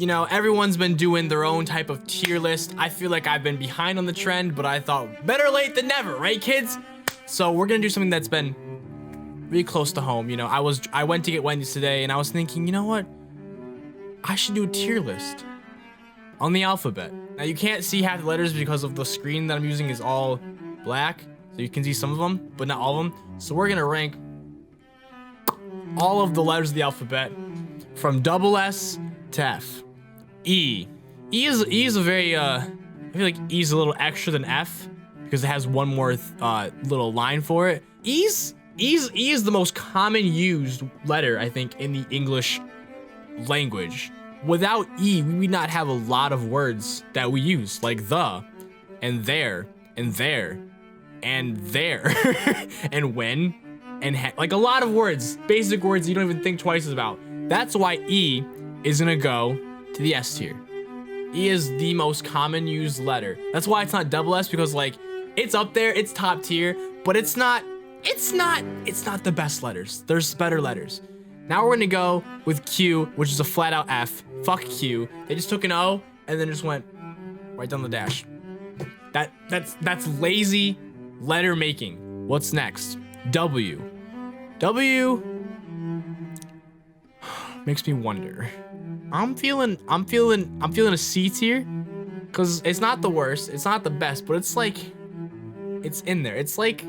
you know, everyone's been doing their own type of tier list. I feel like I've been behind on the trend, but I thought better late than never, right, kids? So we're gonna do something that's been really close to home. You know, I went to get Wendy's today, and I was thinking, you know what? I should do a tier list on the alphabet. Now you can't see half the letters because of the screen that I'm using is all black, so you can see some of them, but not all of them. So we're gonna rank all of the letters of the alphabet from double S to F. E is a very I feel like E is a little extra than F because it has one more little line for it. E is the most common used letter, I think, in the English language. Without E, we would not have a lot of words that we use, like the, and there, and there, and there, and when, and like a lot of words, basic words you don't even think twice about. That's why E is gonna go to the S tier. E is the most common used letter. That's why it's not double S, because like it's up there, it's top tier, but it's not the best letters. There's better letters. Now we're gonna go with Q, which is a flat out F. Fuck Q. They just took an O and then just went right down the dash. That's lazy letter making. What's next? W. W makes me wonder. I'm feeling a C tier, cause it's not the worst, it's not the best, but it's like, it's in there. It's like,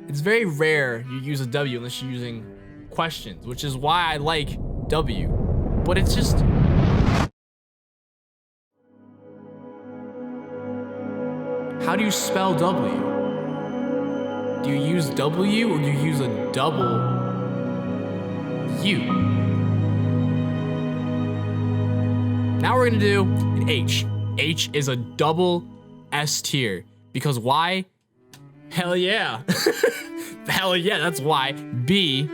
it's very rare you use a W unless you're using questions, which is why I like W. But it's just, how do you spell W? Do you use W or do you use a double U? Now we're gonna do an H. H is a double S tier. Because why? Hell yeah. Hell yeah, that's why. B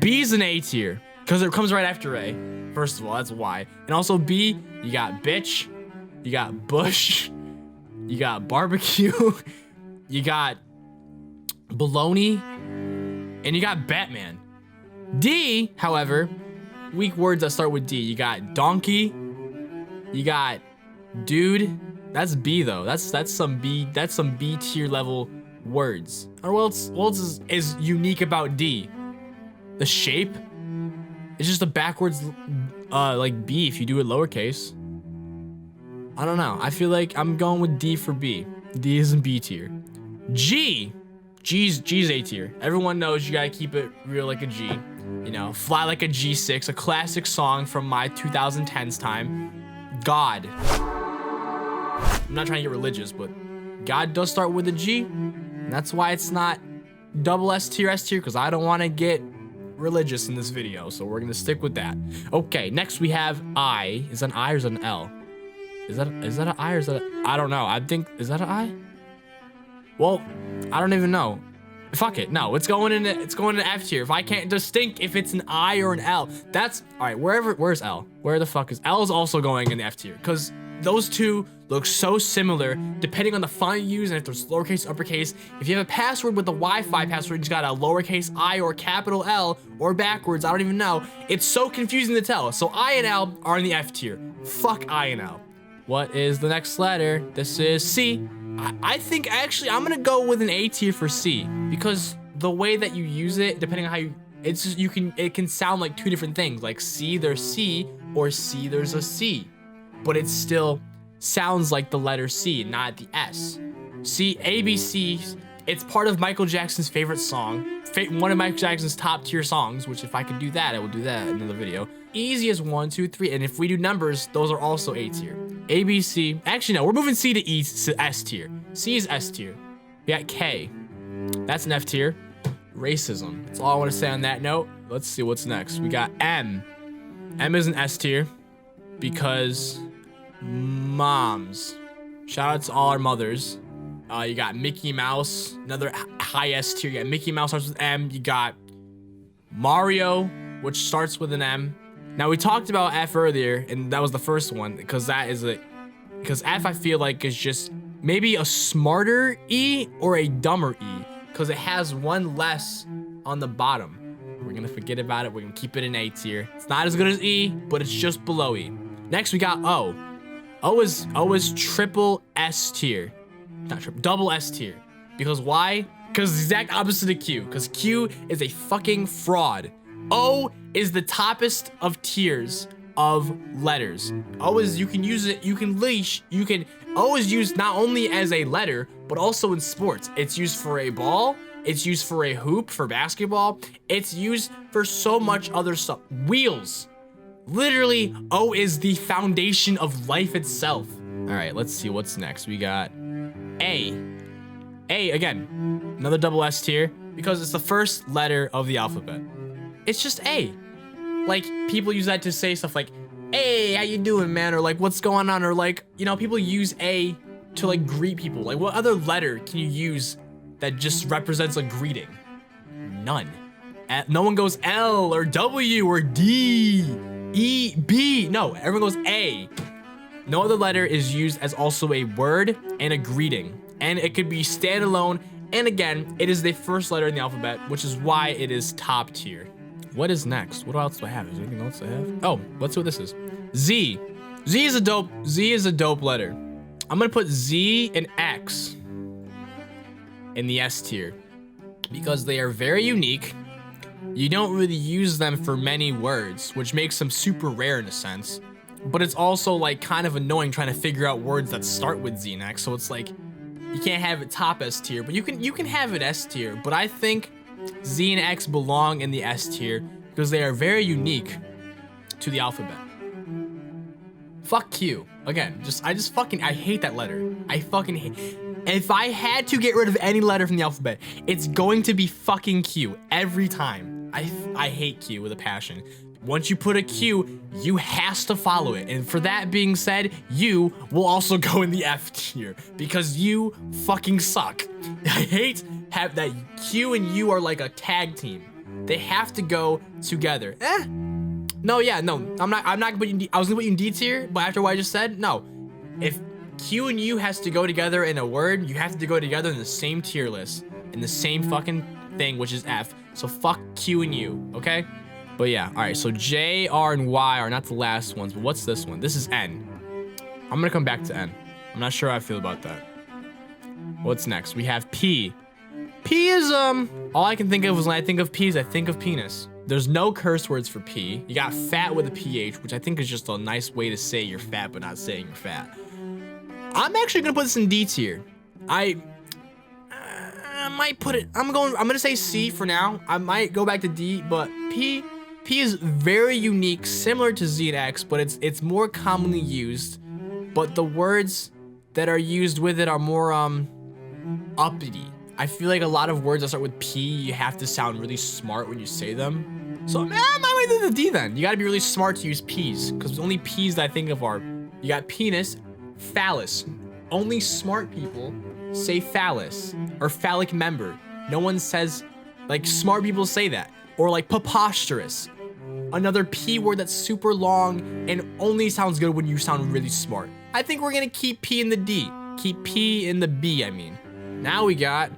is an A tier. Because it comes right after A. First of all, that's why. And also B, you got bitch, you got bush, you got barbecue, you got baloney, and you got Batman. D, however, weak words that start with D. You got donkey, you got dude. That's B though. That's some B tier level words. Or what else is unique about D? The shape. It's just a backwards like B if you do it lowercase. I don't know. I feel like I'm going with D for B. D is in B tier. G. G's A tier. Everyone knows you gotta keep it real like a G. You know, fly like a G6, a classic song from my 2010s time. God. I'm not trying to get religious, but God does start with a G. And that's why it's not double S tier, because I don't want to get religious in this video. So we're gonna stick with that. Okay, next we have I. Is that an I or is that an L? Is that an I or is that I don't know. I think, is that an I? Well, I don't even know. Fuck it. No, it's going in F tier. If I can't distinct if it's an I or an L, that's all right. Where's L? Where the fuck is L? Is also going in the F tier because those two look so similar depending on the font you use and if there's lowercase, uppercase. If you have a password with the Wi-Fi password, you just got a lowercase I or capital L or backwards. I don't even know. It's so confusing to tell. So I and L are in the F tier. Fuck I and L. What is the next letter? This is C. I think actually I'm gonna go with an A tier for C because the way that you use it, depending on how you, it's just it can sound like two different things. Like C, there's C, or C, there's a C, but it still sounds like the letter C, not the S. C, A, B, C. It's part of Michael Jackson's favorite song, one of Michael Jackson's top tier songs. Which if I could do that, I would do that in another video. Easy as 1, 2, 3, and if we do numbers, those are also A tier. A, B, C. Actually, no, we're moving C to E to S tier. C is S tier. We got K. That's an F tier. Racism. That's all I want to say on that note. Let's see what's next. We got M. M is an S tier because moms. Shout out to all our mothers. You got Mickey Mouse, another high S tier. You got Mickey Mouse starts with M. You got Mario, which starts with an M. Now we talked about F earlier, and that was the first one because because F I feel like is just maybe a smarter E or a dumber E because it has one less on the bottom. We're gonna forget about it. We're gonna keep it in A tier. It's not as good as E, but it's just below E. Next, we got O. O is triple S tier. Not triple, double S tier. Because why? Because the exact opposite of Q. Because Q is a fucking fraud. O is the toppest of tiers of letters. O is, you can use it, O is used not only as a letter, but also in sports. It's used for a ball, it's used for a hoop, for basketball, it's used for so much other stuff. Wheels. Literally, O is the foundation of life itself. All right, let's see what's next. We got A. A, again, another double S tier, because it's the first letter of the alphabet. It's just A. Like, people use that to say stuff like, hey, how you doing, man? Or like, what's going on? Or like, you know, people use A to like greet people. Like, what other letter can you use that just represents a greeting? None. No one goes L or W or D, E, B. No, everyone goes A. No other letter is used as also a word and a greeting. And it could be standalone. And again, it is the first letter in the alphabet, which is why it is top tier. What is next? What else do I have? Is there anything else I have? Oh, let's see what this is. Z. Z is a dope letter. I'm gonna put Z and X in the S tier because they are very unique. You don't really use them for many words, which makes them super rare in a sense. But it's also like kind of annoying trying to figure out words that start with Z and X. So it's like you can't have it top S tier, but you can have it S tier. But I think Z and X belong in the S tier because they are very unique to the alphabet. Fuck Q. Again, I hate that letter. I fucking hate. If I had to get rid of any letter from the alphabet, it's going to be fucking Q every time. I hate Q with a passion. Once you put a Q, you has to follow it. And for that being said, you will also go in the F tier because you fucking suck. I hate have that Q and U are like a tag team. They have to go together. No, I'm not gonna put you in D. I was gonna put you in D tier, but after what I just said, no. If Q and U has to go together in a word, you have to go together in the same tier list, in the same fucking thing, which is F. So fuck Q and U, okay? But yeah, all right, so J, R, and Y are not the last ones, but what's this one? This is N. I'm gonna come back to N. I'm not sure how I feel about that. What's next? We have P. P is, all I can think of when I think of P is I think of penis. There's no curse words for P. You got fat with a PH, which I think is just a nice way to say you're fat, but not saying you're fat. I'm actually gonna put this in D tier. I might put it, I'm gonna say C for now. I might go back to D, but P is very unique, similar to Z and X, but it's more commonly used. But the words that are used with it are more uppity. I feel like a lot of words that start with P, you have to sound really smart when you say them. So I might do the D then. You gotta be really smart to use P's, because the only P's that I think of are, you got penis, phallus. Only smart people say phallus or phallic member. No one says, like, smart people say that. Or like preposterous. Another P word that's super long and only sounds good when you sound really smart. I think we're gonna keep P in the D. Keep P in the B, I mean. Now we got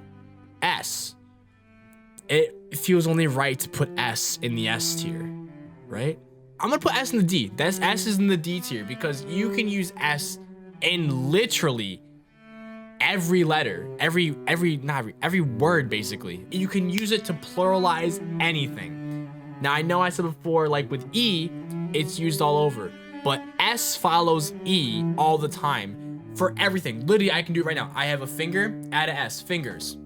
S. It feels only right to put S in the S tier, right? I'm gonna put S in the D. S is in the D tier because you can use S in literally every letter, every word basically. You can use it to pluralize anything. Now I know I said before, like with E, it's used all over, but S follows E all the time for everything. Literally, I can do it right now. I have a finger, add an S, fingers.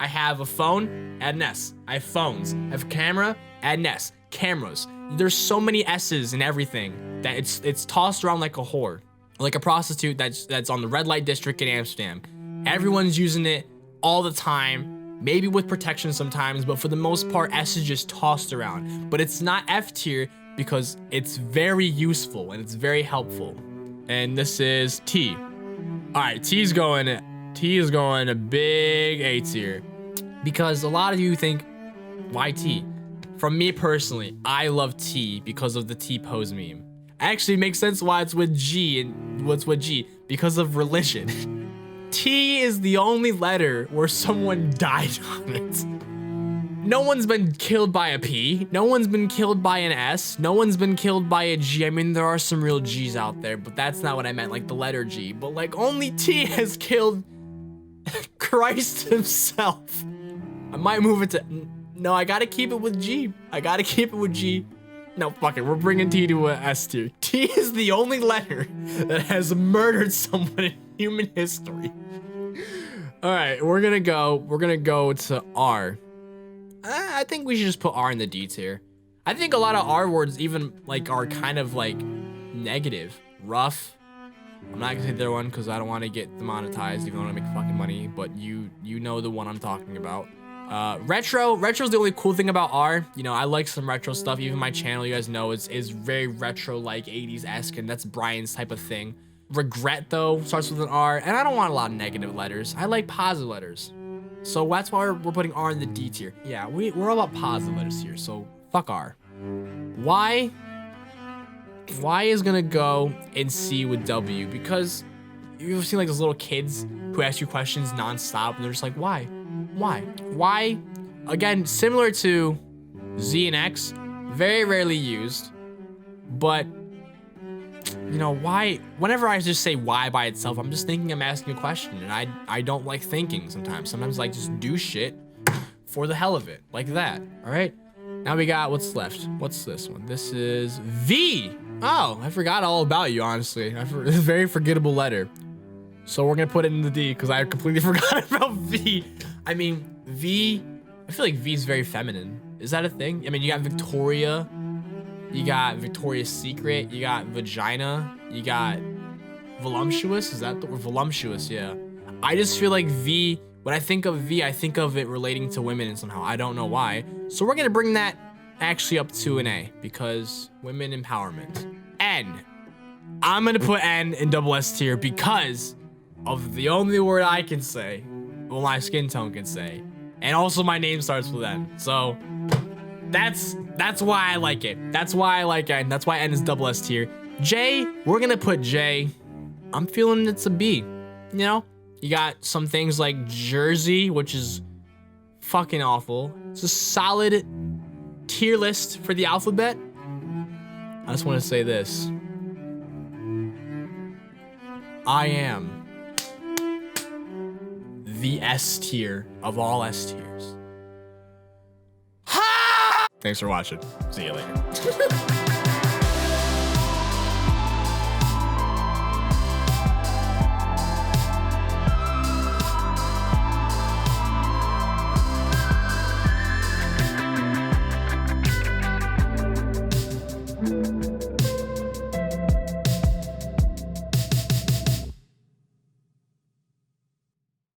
I have a phone, add an S. I have phones. I have a camera, add an S. Cameras. There's so many S's in everything that it's tossed around like a whore. Like a prostitute that's on the red light district in Amsterdam. Everyone's using it all the time, maybe with protection sometimes, but for the most part, S is just tossed around. But it's not F tier because it's very useful and it's very helpful. And this is T. All right, T is going a big A tier because a lot of you think, why T? From me personally, I love T because of the T-pose meme. Actually, it makes sense why it's with G and what's with G, because of religion. T is the only letter where someone died on it. No one's been killed by a P. No one's been killed by an S. No one's been killed by a G. I mean, there are some real G's out there, but that's not what I meant, like the letter G. But like only T has killed Christ himself. I might move it to, no, I gotta keep it with G. I gotta keep it with G. No, fuck it, we're bringing T to a S tier. T is the only letter that has murdered someone in human history. All right, we're gonna go to R. I think we should just put R in the D tier. I think a lot of R words even like are kind of like negative. Rough. I'm not gonna say the other one because I don't want to get demonetized even though I want to make fucking money, but you know the one I'm talking about. Retro's the only cool thing about R. You know, I like some retro stuff. Even my channel, you guys know, is very retro, like 80s-esque, and that's Brian's type of thing. Regret, though, starts with an R, and I don't want a lot of negative letters. I like positive letters. So that's why we're putting R in the D tier. Yeah, we're all about positive letters here, so fuck R. Y is gonna go in C with W, because you've seen like those little kids who ask you questions nonstop, and they're just like, why? Why, again, similar to Z and X, very rarely used, but you know, why, whenever I just say why by itself, I'm just thinking I'm asking a question, and I don't like thinking sometimes. Sometimes I just do shit for the hell of it, like that, all right? Now we got, what's left? What's this one? This is V. Oh, I forgot all about you, honestly. It's a very forgettable letter. So we're gonna put it in the D because I completely forgot about V. I mean, V, I feel like V is very feminine. Is that a thing? I mean, you got Victoria, you got Victoria's Secret, you got vagina, you got voluptuous. Is that the word? Voluptuous, yeah. I just feel like V, when I think of V, I think of it relating to women and somehow. I don't know why. So we're gonna bring that actually up to an A because women empowerment. N. I'm gonna put N in double S tier because of the only word I can say, well, my skin tone can say, and also my name starts with N. So that's why I like it. That's why I like N. That's why N is double S tier. J, we're gonna put J. I'm feeling it's a B. You know, you got some things like Jersey, which is fucking awful. It's a solid tier list for the alphabet. I just want to say this. I am the S tier of all S tiers. Ha! Thanks for watching. See you later.